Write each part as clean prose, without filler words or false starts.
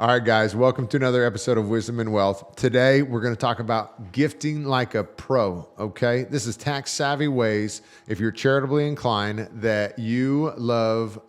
All right, guys, welcome to another episode of Wisdom and Wealth. Today, we're going to talk about gifting like a pro, okay? This is tax savvy ways, if you're charitably inclined, that you love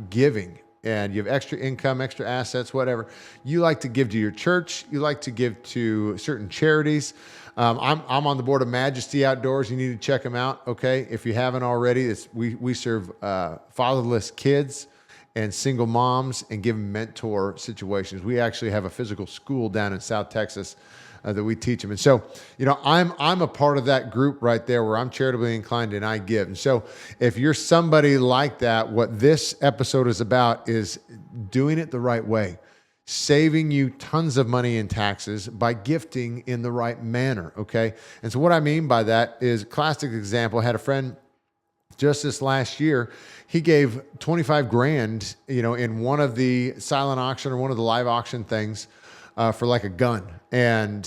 giving and you have extra income, extra assets, whatever. You like to give to your church. You like to give to certain charities. I'm on the board of Majesty Outdoors. You need to check them out, okay? If you haven't already, we serve fatherless kids and single moms and give them mentor situations. We actually have a physical school down in South Texas that we teach them. And so, I'm a part of that group right there where I'm charitably inclined and I give. And so if you're somebody like that, what this episode is about is doing it the right way, saving you tons of money in taxes by gifting in the right manner, okay? And so what I mean by that is, classic example, I had a friend just this last year, he gave 25 grand, in one of the silent auction or one of the live auction things for like a gun. And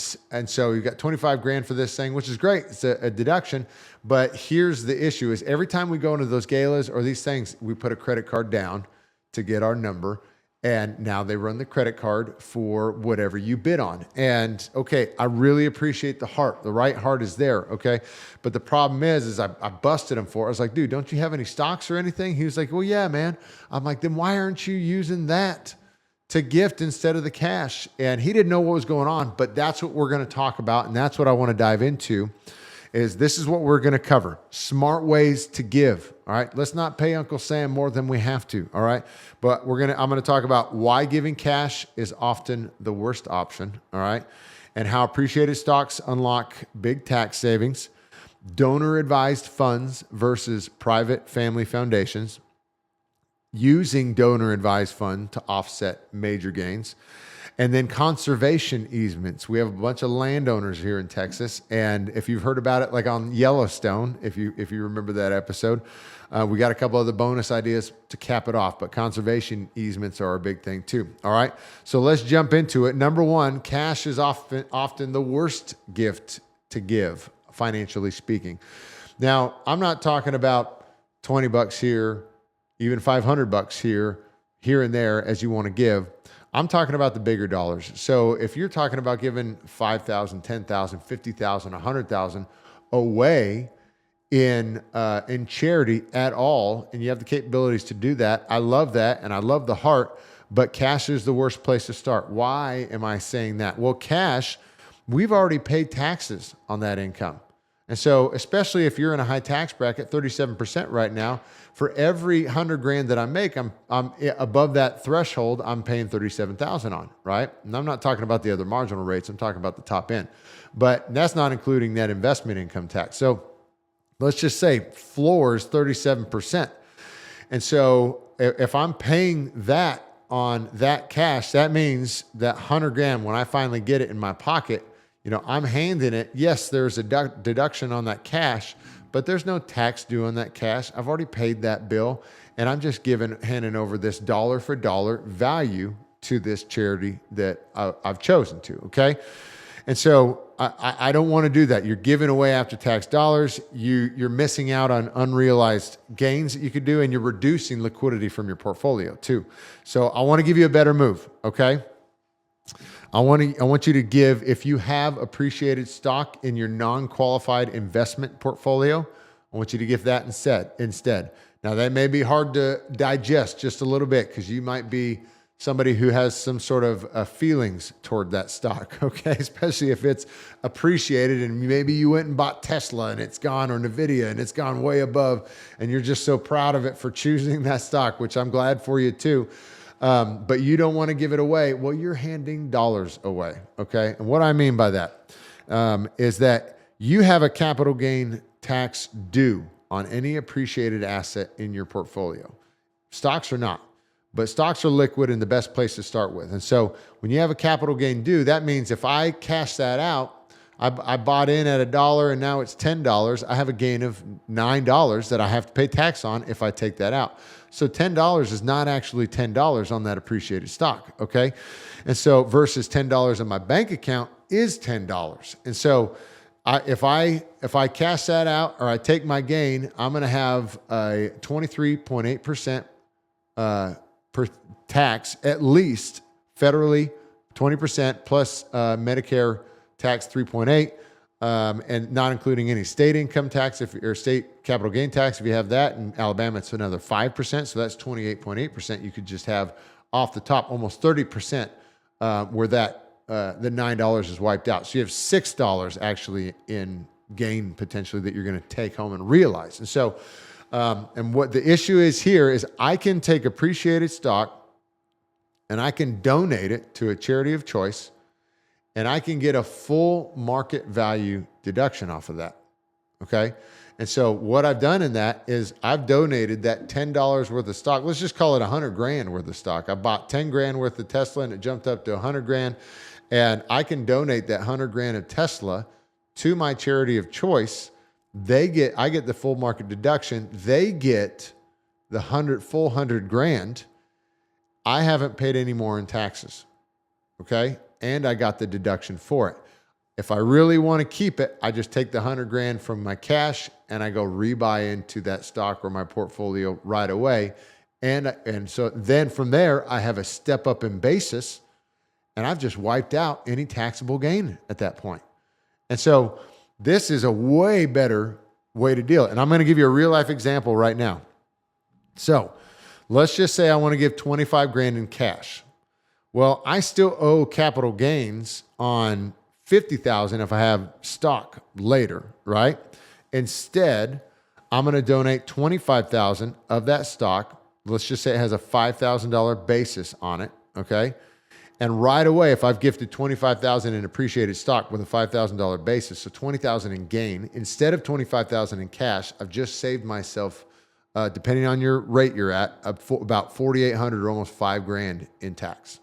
so you got 25 grand for this thing, which is great. It's a deduction. But here's the issue is every time we go into those galas or these things, we put a credit card down to get our number. And now they run the credit card for whatever you bid on. And okay, I really appreciate the heart. The right heart is there, okay? But the problem is I busted him for it. I was like, dude, don't you have any stocks or anything? He was like, well, yeah, man. I'm like, then why aren't you using that to gift instead of the cash? And he didn't know what was going on, but that's what we're going to talk about. And that's what I want to dive into. This is what we're going to cover. Smart ways to give. All right. Let's not pay Uncle Sam more than we have to. All right. But I'm going to talk about why giving cash is often the worst option. All right. And how appreciated stocks unlock big tax savings, donor advised funds versus private family foundations, using donor advised fund to offset major gains. And then conservation easements. We have a bunch of landowners here in Texas. And if you've heard about it, like on Yellowstone, if you remember that episode, we got a couple other bonus ideas to cap it off, but conservation easements are a big thing too. All right. So let's jump into it. Number one, cash is often the worst gift to give, financially speaking. Now, I'm not talking about 20 bucks here, even 500 bucks here and there as you want to give. I'm talking about the bigger dollars. So if you're talking about giving 5,000, 10,000, 50,000, 100,000 away in charity at all, and you have the capabilities to do that, I love that and I love the heart, but cash is the worst place to start. Why am I saying that? Well, cash, we've already paid taxes on that income. And so, especially if you're in a high tax bracket, 37% right now, for every 100 grand that I make, I'm above that threshold, I'm paying 37,000 on, right? And I'm not talking about the other marginal rates. I'm talking about the top end, but that's not including that investment income tax. So let's just say floor is 37%. And so if I'm paying that on that cash, that means that 100 grand, when I finally get it in my pocket, I'm handing it. Yes, there's a deduction on that cash, but there's no tax due on that cash. I've already paid that bill, and I'm just handing over this dollar for dollar value to this charity that I've chosen to, okay? And so I don't want to do that. You're giving away after-tax dollars. You're missing out on unrealized gains that you could do, and you're reducing liquidity from your portfolio too. So I want to give you a better move, okay? I want you to give, if you have appreciated stock in your non-qualified investment portfolio, I want you to give that instead. Now, that may be hard to digest just a little bit because you might be somebody who has some sort of feelings toward that stock, okay? Especially if it's appreciated and maybe you went and bought Tesla and it's gone, or Nvidia and it's gone way above, and you're just so proud of it for choosing that stock, which I'm glad for you too. But you don't want to give it away. Well, you're handing dollars away, okay? And what I mean by that is that you have a capital gain tax due on any appreciated asset in your portfolio. Stocks are not, but stocks are liquid and the best place to start with. And so when you have a capital gain due, that means if I cash that out, I bought in at $1 and now it's $10. I have a gain of $9 that I have to pay tax on if I take that out. So $10 is not actually $10 on that appreciated stock, okay? And so versus $10 in my bank account is $10. And so if I cash that out or I take my gain, I'm going to have a 23.8% per tax at least federally 20% plus Medicare tax 3.8, and not including any state income tax or state capital gain tax. If you have that in Alabama, it's another 5%. So that's 28.8%. You could just have off the top almost 30% where that the $9 is wiped out. So you have $6 actually in gain potentially that you're going to take home and realize. And so, and what the issue is here is I can take appreciated stock and I can donate it to a charity of choice, and I can get a full market value deduction off of that. Okay. And so what I've done in that is I've donated that $10 worth of stock. Let's just call it 100 grand worth of stock. I bought 10 grand worth of Tesla and it jumped up to 100 grand. And I can donate that 100 grand of Tesla to my charity of choice. I get the full market deduction. They get the full 100 grand. I haven't paid any more in taxes. Okay. And I got the deduction for it. If I really want to keep it, I just take the 100 grand from my cash and I go rebuy into that stock or my portfolio right away. And so then from there, I have a step up in basis and I've just wiped out any taxable gain at that point. And so this is a way better way to deal. And I'm going to give you a real life example right now. So let's just say I want to give 25 grand in cash. Well, I still owe capital gains on 50,000 if I have stock later, right? Instead, I'm going to donate 25,000 of that stock. Let's just say it has a $5,000 basis on it, okay? And right away, if I've gifted 25,000 in appreciated stock with a $5,000 basis, so 20,000 in gain, instead of 25,000 in cash, I've just saved myself, depending on your rate you're at, about 4,800 or almost $5,000 in tax.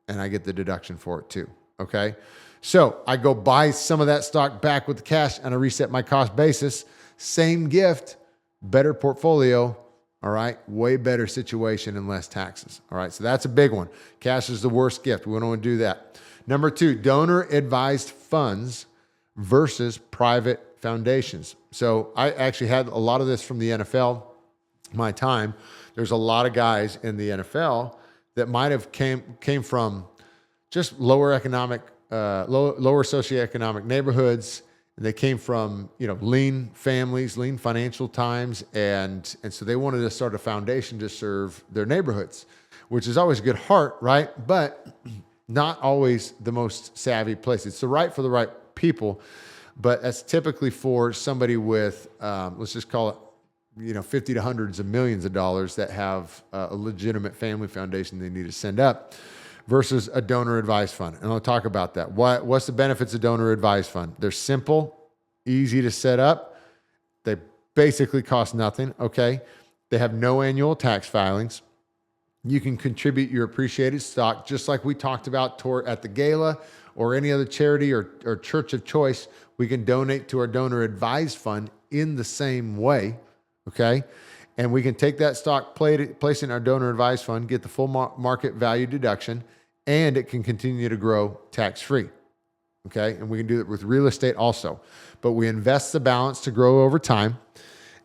And I get the deduction for it too. Okay. So I go buy some of that stock back with the cash and I reset my cost basis. Same gift, better portfolio. All right. Way better situation and less taxes. All right. So that's a big one. Cash is the worst gift. We don't want to do that. Number 2, donor advised funds versus private foundations. So I actually had a lot of this from the NFL, my time. There's a lot of guys in the NFL that might have came from just lower socioeconomic neighborhoods. They came from, lean families, lean financial times. And so they wanted to start a foundation to serve their neighborhoods, which is always a good heart, right? But not always the most savvy place. It's the right for the right people, but that's typically for somebody with, let's just call it, 50 to hundreds of millions of dollars that have a legitimate family foundation they need to send up versus a donor advised fund. And I'll talk about that. What's the benefits of donor advised fund? They're simple, easy to set up. They basically cost nothing. Okay. They have no annual tax filings. You can contribute your appreciated stock, just like we talked about at the gala or any other charity or church of choice. We can donate to our donor advised fund in the same way. Okay. And we can take that stock, place it in our donor advised fund, get the full market value deduction, and it can continue to grow tax-free. Okay. And we can do it with real estate also, but we invest the balance to grow over time.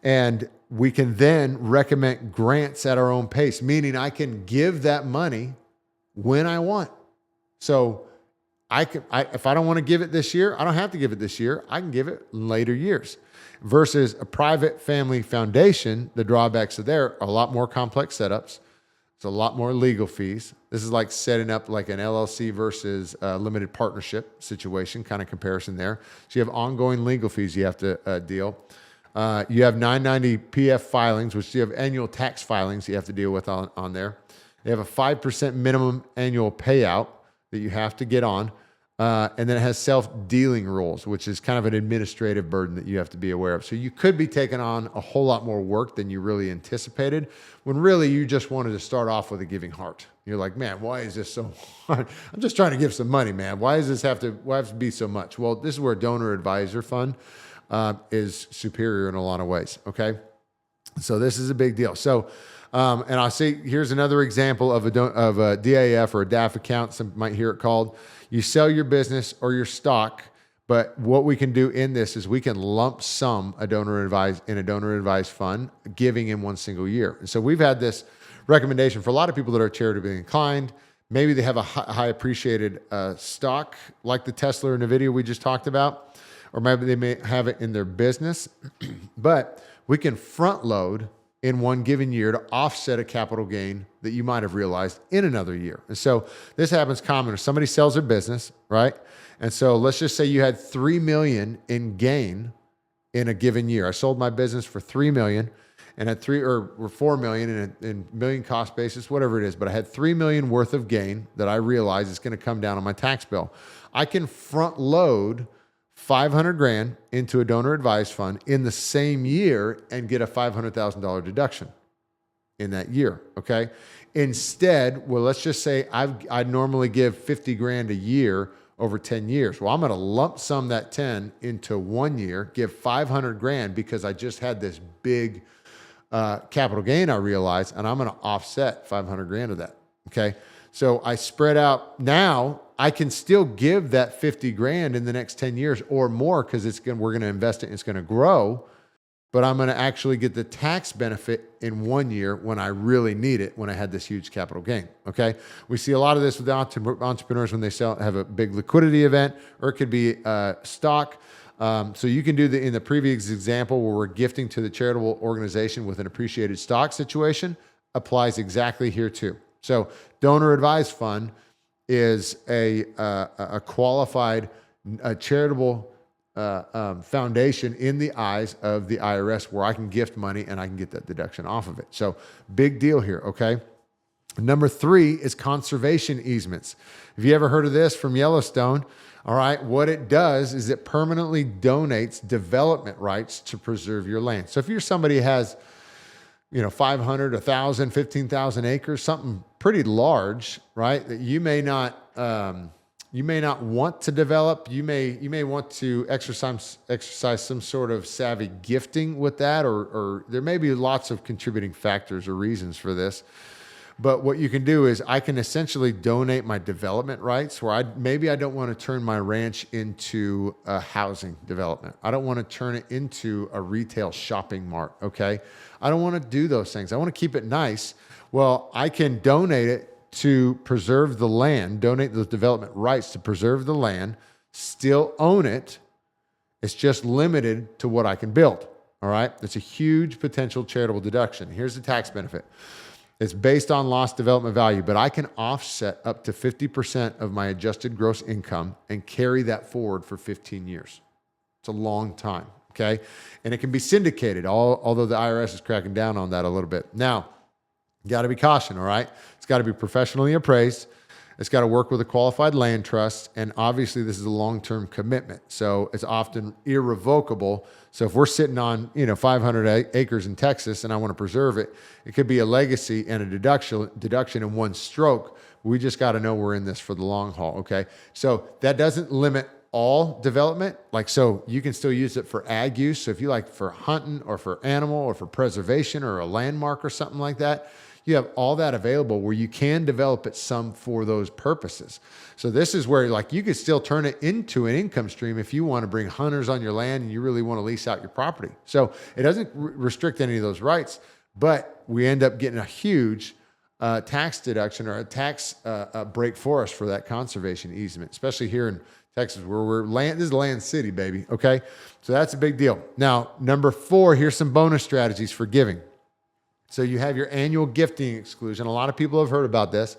And we can then recommend grants at our own pace, meaning I can give that money when I want. So if I don't want to give it this year, I don't have to give it this year. I can give it in later years. Versus a private family foundation, the drawbacks are there are a lot more complex setups. It's a lot more legal fees. This is like setting up like an LLC versus a limited partnership situation, kind of comparison there. So you have ongoing legal fees you have to deal. You have 990 PF filings, which you have annual tax filings you have to deal with on there. They have a 5% minimum annual payout that you have to get on. And then it has self-dealing rules, which is kind of an administrative burden that you have to be aware of. So you could be taking on a whole lot more work than you really anticipated, when really you just wanted to start off with a giving heart. You're like, man, why is this so hard? I'm just trying to give some money, man. Why does this have to be so much? Well, this is where a donor advisor fund is superior in a lot of ways. Okay. So this is a big deal. So, and I'll say, here's another example of a DAF or a DAF account. Some might hear it called. You sell your business or your stock, but what we can do in this is we can lump sum a donor advised fund, giving in one single year. And so we've had this recommendation for a lot of people that are charitably inclined. Maybe they have a high appreciated stock, like the Tesla or NVIDIA we just talked about, or maybe they may have it in their business. But we can front load in one given year to offset a capital gain that you might have realized in another year. And so this happens common if somebody sells their business, right? And so let's just say you had 3 million in gain in a given year. I sold my business for 3 million and had 4 million in million cost basis, whatever it is, but I had 3 million worth of gain that I realized is going to come down on my tax bill. I can front load 500 grand into a donor advised fund in the same year and get a $500,000 deduction in that year. Okay. Instead, well, let's just say I'd normally give 50 grand a year over 10 years. Well, I'm going to lump sum that 10 into 1 year, give 500 grand because I just had this big capital gain I realized, and I'm going to offset 500 grand of that. Okay. So I spread out. Now I can still give that 50 grand in the next 10 years or more because we're going to invest it and it's going to grow, but I'm going to actually get the tax benefit in 1 year when I really need it, when I had this huge capital gain. Okay. We see a lot of this with entrepreneurs when they have a big liquidity event, or it could be stock. So you can do in the previous example where we're gifting to the charitable organization with an appreciated stock situation, applies exactly here too. So donor advised fund is a qualified charitable foundation in the eyes of the IRS where I can gift money and I can get that deduction off of it. So big deal here, okay? Number 3 is conservation easements. Have you ever heard of this from Yellowstone? All right, what it does is it permanently donates development rights to preserve your land. So if you're somebody who has 500, 1,000, 15,000 acres, something pretty large, right? That you may not want to develop. You may want to exercise some sort of savvy gifting with that, or there may be lots of contributing factors or reasons for this. But what you can do is I can essentially donate my development rights where maybe I don't want to turn my ranch into a housing development. I don't want to turn it into a retail shopping mart, okay? I don't want to do those things. I want to keep it nice. Well, I can donate it to preserve the land, donate those development rights to preserve the land, still own it. It's just limited to what I can build, all right? It's a huge potential charitable deduction. Here's the tax benefit. It's based on lost development value, but I can offset up to 50% of my adjusted gross income and carry that forward for 15 years. It's a long time, okay? And it can be syndicated, although the IRS is cracking down on that a little bit. Now, you got to be cautioned, all right? It's got to be professionally appraised. It's got to work with a qualified land trust. And obviously, this is a long-term commitment. So it's often irrevocable. So if we're sitting on 500 acres in Texas and I want to preserve it, it could be a legacy and a deduction in one stroke. We just got to know we're in this for the long haul, okay? So that doesn't limit all development. So you can still use it for ag use. So if you like for hunting or for animal or for preservation or a landmark or something like that, you have all that available where you can develop it some for those purposes. So this is where you could still turn it into an income stream if you want to bring hunters on your land and you really want to lease out your property. So it doesn't restrict any of those rights, but we end up getting a huge tax deduction or a tax break for us for that conservation easement, especially here in Texas where this is a land city, baby. Okay. So that's a big deal. Now, number 4, here's some bonus strategies for giving. So you have your annual gifting exclusion. A lot of people have heard about this.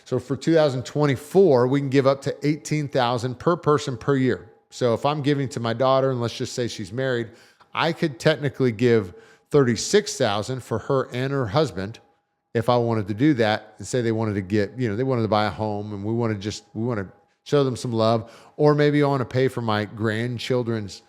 So for 2024, we can give up to $18,000 per person per year. So if I'm giving to my daughter, and let's just say she's married, I could technically give $36,000 for her and her husband if I wanted to do that, and say they wanted to they wanted to buy a home, and we want to show them some love, or maybe I want to pay for my grandchildren's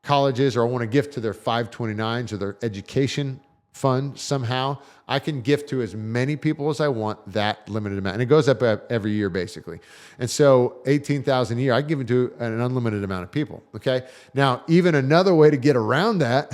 colleges, or I want to gift to their 529s or their education fund somehow. I can gift to as many people as I want that limited amount. And it goes up every year, basically. And so $18,000 a year, I give it to an unlimited amount of people. Okay. Now, even another way to get around that,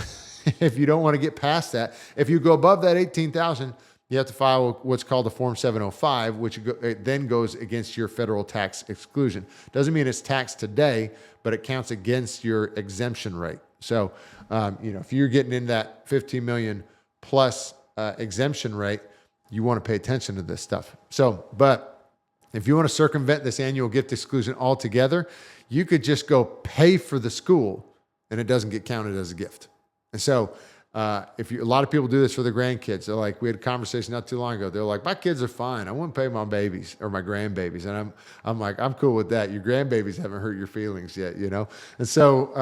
if you don't want to get past that, if you go above that $18,000, you have to file what's called the Form 705, which it then goes against your federal tax exclusion. Doesn't mean it's taxed today, but it counts against your exemption rate. So, if you're getting in that 15 million plus exemption rate, you want to pay attention to this stuff. So, but If you want to circumvent this annual gift exclusion altogether, you could just go pay for the school and it doesn't get counted as a gift. And so a lot of people do this for their grandkids. They're like, we had a conversation not too long ago. They're like, my kids are fine. I wouldn't pay my babies or my grandbabies. And I'm like, I'm cool with that. Your grandbabies haven't hurt your feelings yet, you know? And so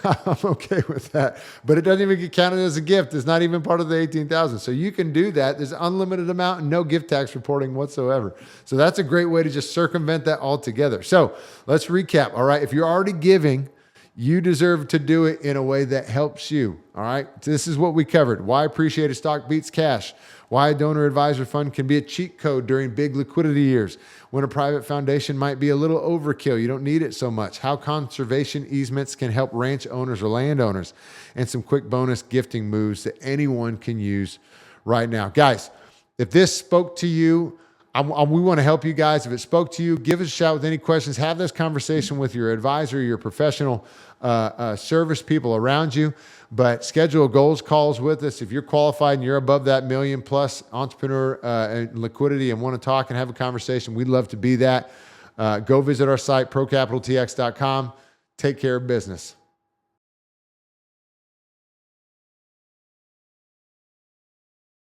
I'm okay with that, but it doesn't even get counted as a gift. It's not even part of the 18,000. So you can do that. There's unlimited amount and no gift tax reporting whatsoever. So that's a great way to just circumvent that altogether. So let's recap. All right. If you're already giving, you deserve to do it in a way that helps you. All right. This is what we covered. Why appreciated stock beats cash. Why a donor advisor fund can be a cheat code during big liquidity years. When a private foundation might be a little overkill. You don't need it so much. How conservation easements can help ranch owners or landowners. And some quick bonus gifting moves that anyone can use right now. Guys, if this spoke to you, we want to help you guys. If it spoke to you, give us a shout with any questions. Have this conversation with your advisor, your professional service people around you. But schedule goals calls with us. If you're qualified and you're above that $1 million+ entrepreneur and liquidity and want to talk and have a conversation, we'd love to be that. Go visit our site, procapitaltx.com. Take care of business.